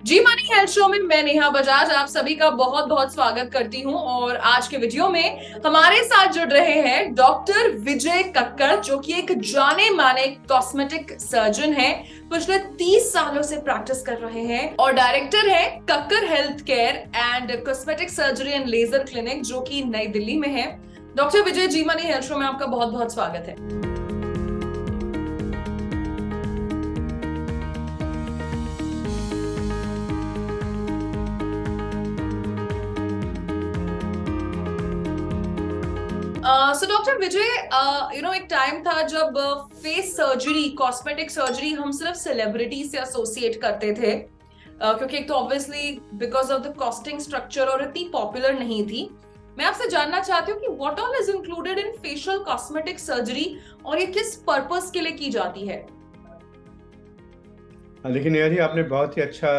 जी money health show में मैं नेहा बजाज आप सभी का बहुत बहुत स्वागत करती हूँ। और आज के वीडियो में हमारे साथ जुड़ रहे हैं डॉक्टर विजय कक्कड़, जो कि एक जाने माने कॉस्मेटिक सर्जन हैं। पिछले 30 सालों से प्रैक्टिस कर रहे हैं और डायरेक्टर है Kakkar health care and cosmetic surgery and laser clinic, जो कि नई दिल्ली में है। Doctor Vijay, ji money health show में आपका बहुत बहुत स्वागत है। सो डॉक्टर विजय, एक टाइम था जब फेस सर्जरी, कॉस्मेटिक सर्जरी हम सिर्फ सेलिब्रिटी से एसोसिएट करते थे, क्योंकि एक तो obviously because of the costing structure और इतनी पॉपुलर नहीं थी। मैं आपसे जानना चाहती हूँ कि what all is included in facial cosmetic surgery और ये किस पर्पस के लिए की जाती है। लेकिन नेहा जी, आपने बहुत ही अच्छा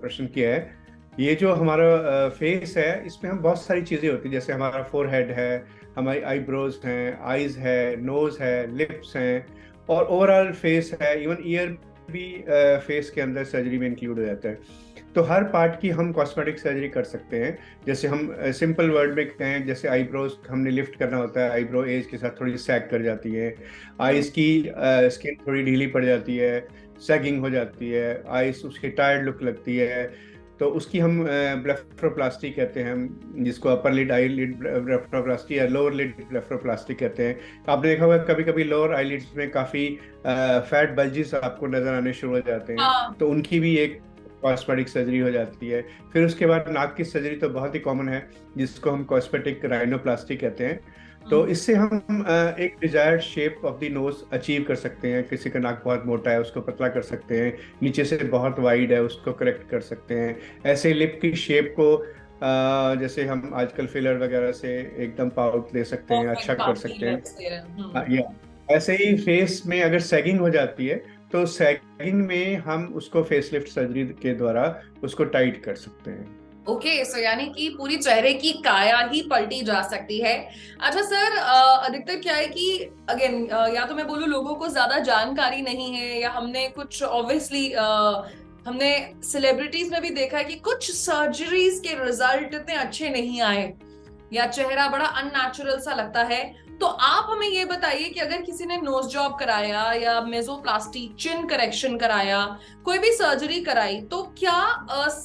प्रश्न किया है। ये जो हमारा फेस है, इसमें हम बहुत सारी चीज़ें होती हैं। जैसे हमारा फोरहेड है, हमारी आईब्रोज हैं, आईज है, नोज है, लिप्स हैं, और ओवरऑल फेस है। इवन ईयर भी फेस के अंदर सर्जरी में इंक्लूड हो जाता है। तो हर पार्ट की हम कॉस्मेटिक सर्जरी कर सकते हैं। जैसे हम सिंपल वर्ड में कहें, जैसे आईब्रोज हमने लिफ्ट करना होता है, आईब्रो एज के साथ थोड़ी सैग कर जाती है। आईज की स्किन थोड़ी ढीली पड़ जाती है, सैगिंग हो जाती है, आईज उसकी टायर्ड लुक लगती है। तो उसकी हम ब्लेफरोप्लास्टी कहते हैं, हम जिसको अपर लिड आई लिड ब्लेफरोप्लास्टी या लोअर लिड ब्लेफरोप्लास्टी कहते हैं। आपने देखा होगा कभी कभी लोअर आईलिड्स में काफ़ी फैट बल्जिस आपको नजर आने शुरू हो जाते हैं, हाँ। तो उनकी भी एक कॉस्मेटिक सर्जरी हो जाती है। फिर उसके बाद नाक की सर्जरी तो बहुत ही कॉमन है, जिसको हम कॉस्मेटिक राइनोप्लास्टी कहते हैं। तो इससे हम एक desired shape of the nose achieve कर सकते हैं। किसी का नाक बहुत मोटा है, उसको पतला कर सकते हैं। नीचे से बहुत वाइड है, उसको करेक्ट कर सकते हैं। ऐसे लिप की शेप को जैसे हम आजकल फिलर वगैरह से एकदम पाउट दे सकते हैं, अच्छा परफेक्ट कर पार्टी सकते हैं। लिप्स दे रहे हैं। या ऐसे ही फेस में अगर सैगिंग हो जाती है, तो सैगिंग में हम उसको फेसलिफ्ट सर्जरी के द्वारा उसको टाइट कर सकते हैं। ओके, सो यानी कि पूरी चेहरे की काया ही पलटी जा सकती है। अच्छा सर, अधिकतर क्या है कि अगेन या तो मैं बोलूँ लोगों को ज्यादा जानकारी नहीं है, या हमने कुछ ऑब्वियसली हमने सेलिब्रिटीज में भी देखा है कि कुछ सर्जरीज के रिजल्ट इतने अच्छे नहीं आए, या चेहरा बड़ा अननेचुरल सा लगता है। तो आप हमें ये बताइए कि अगर किसी ने नोज जॉब कराया या मेसोप्लास्टी, चिन करेक्शन कराया, कोई भी सर्जरी कराई, तो क्या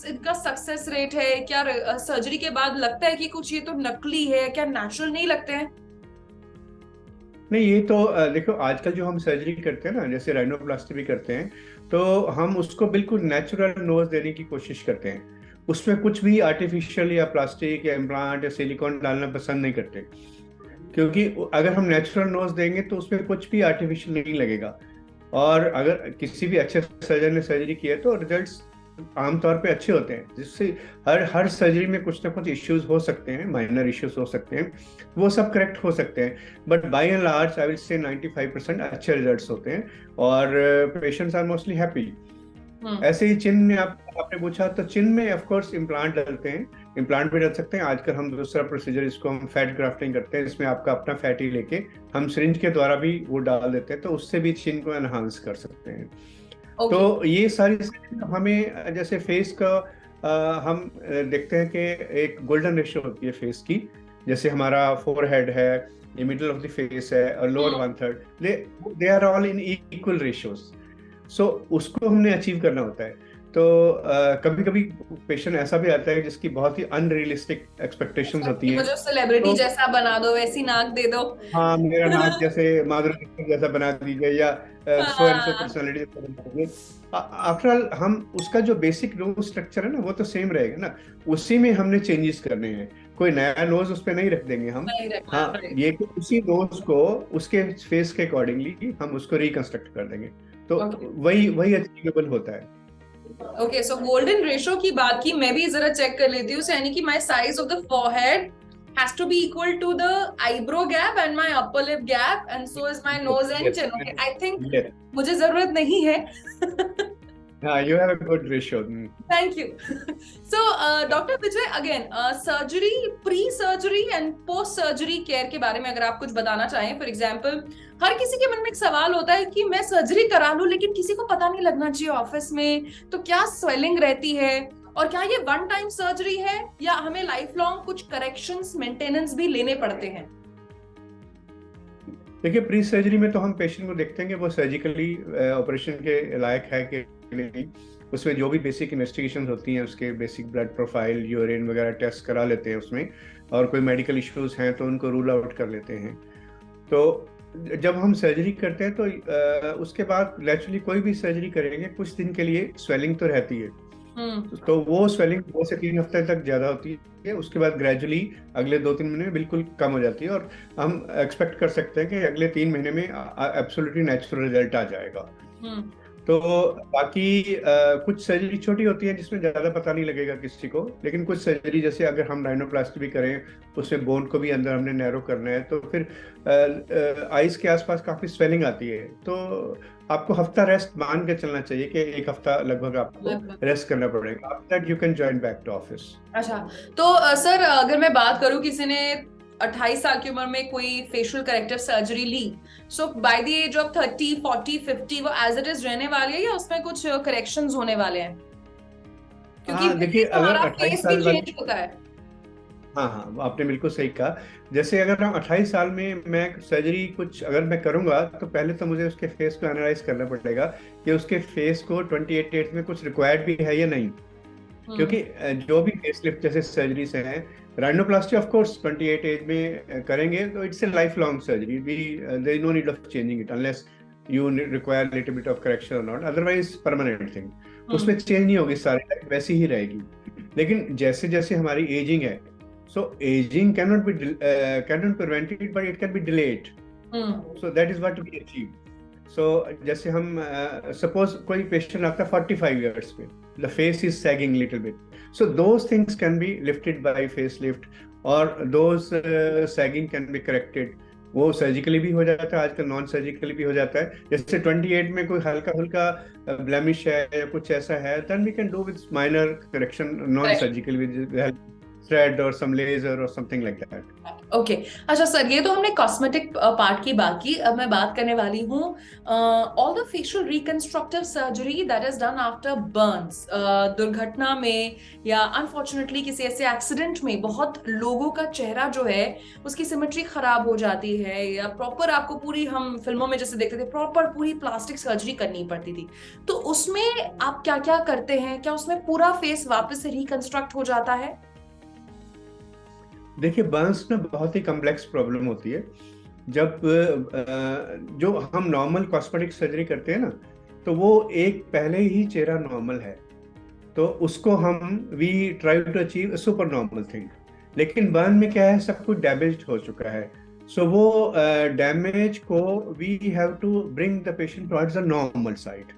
इनका सक्सेस रेट है? क्या सर्जरी के बाद लगता है कि कुछ ये तो नकली है, क्या नेचुरल नहीं लगते हैं? नहीं, ये तो देखो, आजकल जो हम सर्जरी करते हैं ना, जैसे राइनोप्लास्टी भी करते हैं, तो हम उसको बिल्कुल नेचुरल नोज देने की कोशिश करते हैं। उसमें कुछ भी आर्टिफिशियल या प्लास्टिक या इम्प्लांट या सिलिकॉन डालना पसंद नहीं करते, क्योंकि अगर हम नेचुरल नोज देंगे तो उसमें कुछ भी आर्टिफिशियल नहीं लगेगा। और अगर किसी भी अच्छे सर्जन ने सर्जरी की है तो रिजल्ट्स आमतौर पे अच्छे होते हैं। जिससे हर हर सर्जरी में कुछ ना कुछ इश्यूज हो सकते हैं, माइनर इश्यूज हो सकते हैं, वो सब करेक्ट हो सकते हैं। But by and large I will say 95% अच्छे रिजल्ट्स होते हैं, और पेशेंट्स आर मोस्टली हैप्पी। ऐसे ही चिन में आपने पूछा, तो चिन में ऑफ कोर्स इम्प्लांट डलते हैं। इम्प्लांट भी डल सकते हैं। आजकल हम दूसरा प्रोसीजर, इसको हम फैट ग्राफ्टिंग करते हैं। इसमें आपका अपना फैट ही लेके हम सिरिंज के द्वारा भी वो डाल देते हैं, तो उससे भी चिन को एनहांस कर सकते हैं। ओके। तो ये सारी हमें, जैसे फेस का हम देखते हैं कि एक गोल्डन रेशियो होती है फेस की। जैसे हमारा फोरहेड है, ये मिडल ऑफ द फेस है, और lower one third, they they are all in equal ratios. So उसको हमने अचीव करना होता है। तो कभी कभी पेशेंट ऐसा भी आता है जिसकी बहुत ही अनरियलिस्टिक एक्सपेक्टेशंस होती हैं। मुझे सेलिब्रिटी तो जैसा बना दो, वैसी नाक दे दो। हाँ, मेरा नाक जैसे माधुरी दीक्षित जैसा बना दीजिए, या सो एंड सो हाँ। पर्सनालिटी जैसा बना दीजिए। आफ्टर ऑल हम उसका जो बेसिक नोज स्ट्रक्चर है ना, वो तो सेम रहेगा ना। उसी में हमने चेंजेस करने हैं, कोई नया नोज उस पर नहीं रख देंगे हम। नहीं रखना, हाँ, राइट। ये कि उसी नोज को उसके फेस के अकॉर्डिंगली हम उसको रिकंस्ट्रक्ट कर देंगे। तो ओके। वही वही अचीवेबल होता है। ओके, सो गोल्डन रेशो की बात की, मैं भी जरा चेक कर लेती हूँ। यानी कि my size of the forehead has to be equal to the eyebrow gap and my upper lip gap, and so is my nose and yes, chin. Okay, I think yes. मुझे जरूरत नहीं है। हाँ, you have a good ratio. Thank you. So doctor Vijay, again surgery, pre surgery and post surgery care के बारे में अगर आप कुछ बताना चाहें। फॉर एग्जांपल, हर किसी के मन में एक सवाल होता है कि मैं सर्जरी करा लूं लेकिन किसी को पता नहीं लगना चाहिए ऑफिस में, तो क्या स्वेलिंग रहती है, और क्या ये वन टाइम सर्जरी है या हमें लाइफ लॉन्ग कुछ करेक्शंस, मेंटेनेंस भी लेने पड़ते हैं? देखिए, प्री सर्जरी में तो हम पेशेंट को देखते हैं कि वो सर्जिकली ऑपरेशन के लायक है कि नहीं। उसमें जो भी बेसिक इन्वेस्टिगेशन होती हैं, उसके बेसिक ब्लड प्रोफाइल, यूरिन वगैरह टेस्ट करा लेते हैं उसमें, और कोई मेडिकल इश्यूज हैं तो उनको रूल आउट कर लेते हैं। तो जब हम सर्जरी करते हैं तो उसके बाद नेचुरली कोई भी सर्जरी करेंगे कुछ दिन के लिए स्वेलिंग तो रहती है। तो वो स्वेलिंग 2 से 3 हफ्ते तक ज्यादा होती है, उसके बाद ग्रेजुअली अगले 2-3 महीने में बिल्कुल कम हो जाती है, और हम एक्सपेक्ट कर सकते हैं कि अगले 3 महीने में एब्सोल्युटली नेचुरल रिजल्ट आ जाएगा। तो बाकी कुछ सर्जरी छोटी होती है जिसमें ज़्यादा पता नहीं लगेगा किसी को, लेकिन कुछ सर्जरी जैसे अगर हम राइनोप्लास्टी भी करें, उसमें बोन को भी अंदर हमने नैरो करना है, तो फिर आइस के आसपास काफ़ी स्वेलिंग आती है, तो आपको हफ्ता रेस्ट मान के चलना चाहिए कि 1 हफ्ता लगभग आपको रेस्ट करना पड़ेगा। After that you can join back to office. अच्छा, तो सर अगर मैं बात करूं, किसी ने 28 साल की उम्र में कोई फेशियल करेक्टिव सर्जरी ली, so by the age of 30, 40, 50 वो एज इट इज रहने वाले हैं या उसमें कुछ करेक्शंस होने वाले हैं? क्योंकि देखिए, अगर हमारा 28 फेस भी साल चेंज होता है। हाँ हाँ, आपने बिल्कुल सही कहा। जैसे अगर हम 28 साल में मैं सर्जरी कुछ अगर मैं करूंगा, तो पहले तो मुझे उसके फेस को एनालाइज करना पड़ेगा कि उसके फेस को 28 एज में कुछ रिक्वायर्ड भी है या नहीं। क्योंकि जो भी फेसलिफ्ट जैसे सर्जरीज हैं, राइनोप्लास्टी ऑफ कोर्स 28 एज में करेंगे तो it's a life long surgery, we there is no need of changing it unless you require little bit of correction और नॉट, अदरवाइज परमानेंट थिंग उसमें चेंज नहीं होगी, सारी लाइफ वैसी ही रहेगी। लेकिन जैसे जैसे हमारी एजिंग है, so aging cannot be cannot prevent it, but it can be delayed. So that is what we achieve. So जैसे हम suppose कोई patient आता है 45 years में, the face is sagging little bit, so those things can be lifted by facelift, और those sagging can be corrected. वो surgically भी हो जाता है, आजकल नॉन सर्जिकली भी हो जाता है। जैसे 28 में कोई हल्का हल्का ब्लेमिश है या कुछ ऐसा है, then we can do with minor correction non surgical with the help thread or some laser or something like that. Okay अच्छा सर, ये तो हमने कॉस्मेटिक पार्ट की बात की। अब मैं बात करने वाली हूँ all the facial reconstructive surgery that is done after Burns. दुर्घटना में या अनफॉर्चुनेटली किसी ऐसे एक्सीडेंट में बहुत लोगों का चेहरा जो है उसकी सिमेट्री खराब हो जाती है, या प्रॉपर आपको पूरी, हम फिल्मों में जैसे देखते थे, प्रॉपर पूरी प्लास्टिक सर्जरी करनी पड़ती थी। तो उसमें आप क्या क्या करते हैं? क्या उसमें पूरा फेस वापस से रिकंस्ट्रक्ट हो जाता है? देखिए, बर्न्स में बहुत ही कॉम्प्लेक्स प्रॉब्लम होती है। जब जो हम नॉर्मल कॉस्मेटिक सर्जरी करते हैं ना, तो वो एक पहले ही चेहरा नॉर्मल है, तो उसको हम we try to achieve super normal thing. लेकिन बर्न में क्या है, सब कुछ डैमेज हो चुका है, सो वो डैमेज को we have to bring the patient towards the normal side.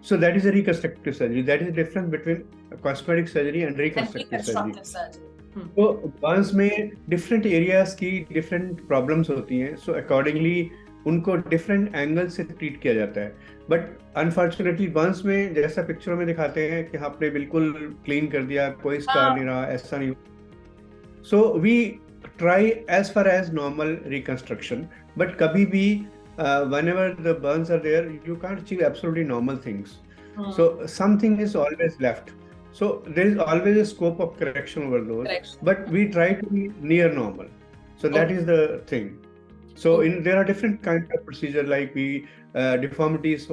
So that is a reconstructive surgery. That is the difference between cosmetic surgery and reconstructive surgery. तो बर्न्स में डिफरेंट एरियाज की different problems होती हैं, so accordingly उनको different angle से treat किया जाता है। बट अनफॉर्चुनेटली बर्न्स में जैसा पिक्चरों में दिखाते हैं कि आपने बिल्कुल क्लीन कर दिया, कोई स्कार नहीं रहा, ऐसा नहीं। So we try as far as normal reconstruction, but कभी भी whenever the burns are there, you can't achieve absolutely normal things. So something is always left. So there is always a scope of correction over those, but we try to be near normal. So that is the thing. So there are different kinds of procedure, like we deformities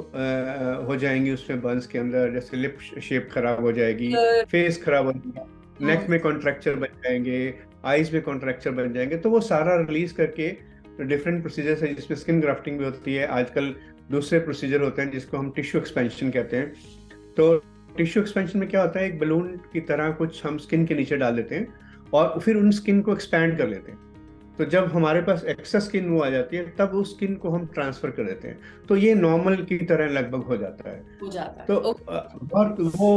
हो जाएंगी उसमें burns के अंदर, जैसे lip shape खराब हो जाएगी, face खराब हो जाएगा, neck में contracture बन जाएंगे, eyes में contracture बन जाएंगे, तो वो सारा रिलीज करके डिफरेंट प्रोसीजर्स है, जिसमें स्किन ग्राफ्टिंग भी होती है। आजकल दूसरे प्रोसीजर होते हैं जिसको हम टिश्यू एक्सपेंशन कहते हैं। तो टिश्यू एक्सपेंशन में क्या होता है, एक बलून की तरह कुछ हम स्किन के नीचे डाल देते हैं और फिर उन स्किन को एक्सपैंड कर लेते हैं। तो जब हमारे पास एक्सेस स्किन वो आ जाती है, तब उस स्किन को हम ट्रांसफर कर देते हैं, तो ये नॉर्मल की तरह लगभग हो जाता है। तो बहुत वो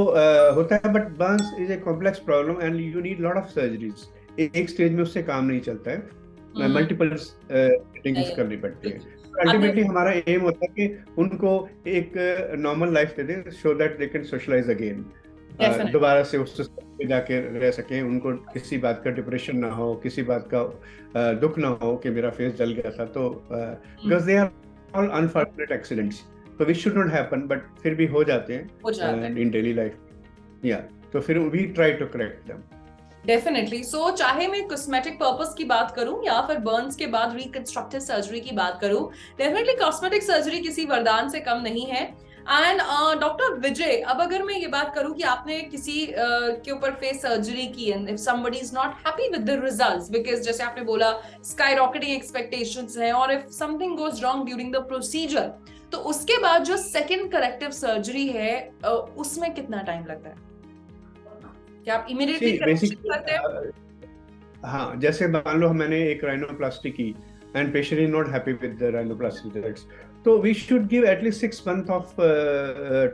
होता है। But Burns is a complex problem and you need lot of surgeries. एक स्टेज में उससे काम नहीं चलता है, मल्टीपल सेटिंग्स करनी पड़ती है। अल्टीमेटली हमारा एम होता है कि उनको एक नॉर्मल लाइफ दे दें, so that they can socialise again, दोबारा से उस पे जाके रह सकें, उनको किसी बात का डिप्रेशन ना हो, किसी बात का दुख ना हो कि मेरा फेस जल गया था। तो because they are all unfortunate accidents, तो which should not happen, but फिर भी हो जाते हैं इन डेली लाइफ, या तो फिर we try to correct them. Definitely. So चाहे मैं कॉस्मेटिक पर्पस की बात करूं या फिर बर्न्स के बाद रिकंस्ट्रक्टिव सर्जरी की बात करूं, डेफिनेटली कॉस्मेटिक सर्जरी किसी वरदान से कम नहीं है। एंड डॉक्टर विजय, अब अगर मैं ये बात करूं कि आपने किसी के ऊपर फेस सर्जरी की and if somebody is not happy with the results, because जैसे आपने बोला स्काई रॉकेटिंग एक्सपेक्टेशंस हैं, और if something goes wrong during the procedure, तो उसके बाद जो सेकेंड करेक्टिव सर्जरी है उसमें कितना टाइम लगता है? क्या आप इमीडिएटली करेक्शन करते हैं? हाँ, जैसे मान लो मैंने एक राइनोप्लास्टी की and patient is not happy with the rhinoplasty results, तो we should give at least 6 months of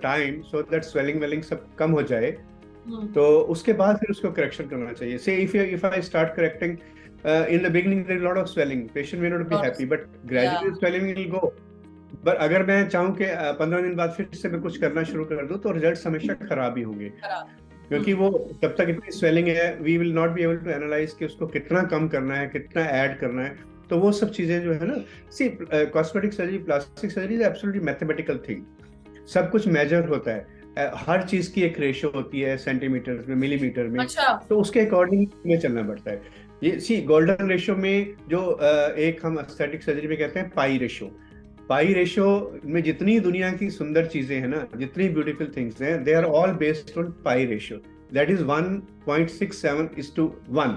time so that swelling welling सब कम हो जाए, तो उसके बाद फिर उसको करेक्शन करना चाहिए। So if I start correcting in the beginning there is lot of swelling, patient may not be happy, but gradually swelling will go. But अगर मैं चाहूँ कि 15 दिन बाद फिर से मैं कुछ करना शुरू कर दूं, तो रिजल्ट्स हमेशा खराब ही होंगे, क्योंकि वो जब तक इतनी स्वेलिंग है we will not be able to analyse कि उसको कितना कम करना है, कितना ऐड करना है। तो वो सब चीजें जो है ना, see cosmetic surgery, plastic surgery is absolutely mathematical thing, सब कुछ मेजर होता है, हर चीज की एक रेशियो होती है, सेंटीमीटर में, मिलीमीटर में। तो उसके अकॉर्डिंग में चलना पड़ता है। ये सी गोल्डन रेशियो में जो एक हम एस्थेटिक सर्जरी में कहते हैं पाई रेशियो, पाई रेशियो में जितनी दुनिया की सुंदर चीजें हैं ना, जितनी ब्यूटीफुल थिंग्स हैं, they are all based on pi ratio, that is 1.67:1।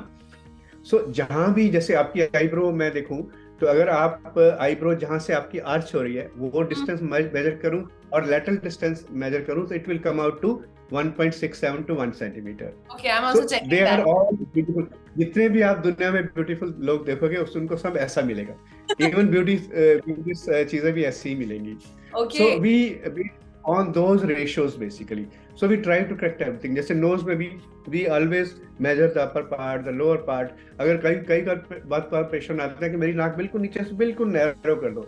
So जहां भी, जैसे आपकी आईब्रो मैं देखूं, तो अगर आप आईब्रो जहां से आपकी आर्च हो रही है वो डिस्टेंस मेजर करूं और लेटरल डिस्टेंस मेजर करूं, तो it will come out to 1.67 to 1 centimeter. Okay, I'm also checking they that. are all beautiful. जितने भी आप दुनिया में ब्यूटीफुल लोग देखोगे उनको सब ऐसा मिलेगा, इवन ब्यूटी चीजें भी ऐसी ही मिलेंगी। Okay. So we on those ratios basically. So we try to correct everything. जैसे nose में भी we always measure the upper part, the lower part. अगर कई बात पर पेशेंट आता है कि मेरी नाक बिल्कुल नीचे से बिल्कुल नैरो कर दो,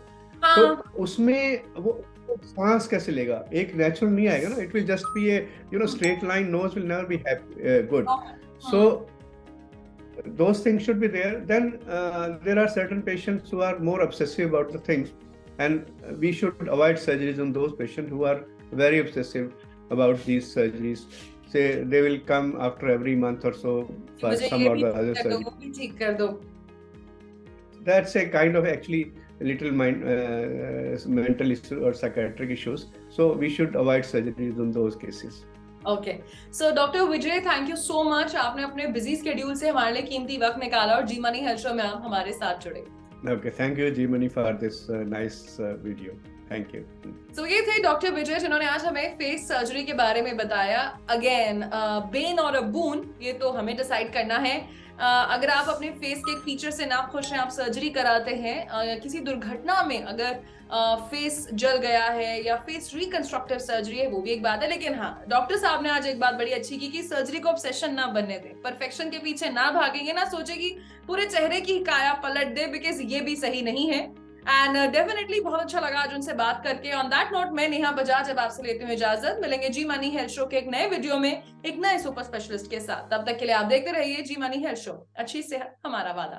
तो उसमें वो सांस कैसे लेगा, एक नेचुरल नहीं आएगा ना, it will just be a straight line, nose will never be good. So those things should be there. Then there are certain patients who are more obsessive about the things, and we should avoid surgeries on those patients who are very obsessive about these surgeries. Say they will come after every month or so for some or the other surgery. That's a kind of actually little mental issue or psychiatric issues, so we should avoid surgeries in those cases. Okay, so doctor Vijay, thank you so much, आपने अपने busy schedule से हमारे लिए कीमती वक्त निकाला और जी money health show में आप हमारे साथ जुड़े। ओके, थैंक यू जी मनी for this nice video, thank you. So ये थे डॉक्टर विजय जिन्होंने आज हमें फेस सर्जरी के बारे में बताया। अगेन बेन और अ बून, ये तो हमें डिसाइड करना है। अगर आप अपने फेस के एक फीचर से ना खुश हैं, आप सर्जरी कराते हैं, किसी दुर्घटना में अगर फेस जल गया है या फेस रिकंस्ट्रक्टिव सर्जरी है, वो भी एक बात है। लेकिन हाँ, डॉक्टर साहब ने आज एक बात बड़ी अच्छी की कि सर्जरी को ऑब्सेशन ना बनने दे, परफेक्शन के पीछे ना भागेंगे, ना सोचे कि पूरे चेहरे की काया पलट दे, बिकॉज ये भी सही नहीं है। एंड डेफिनेटली बहुत अच्छा लगा आज उनसे बात करके। ऑन दैट नोट, मैं नेहा बजाज अब आपसे लेती हूँ इजाजत। मिलेंगे जी मनी हेल्थ शो के एक नए वीडियो में एक नए सुपर स्पेशलिस्ट के साथ। तब तक के लिए आप देखते रहिए जी मनी हेल्थ शो, अच्छी सेहत हमारा वादा।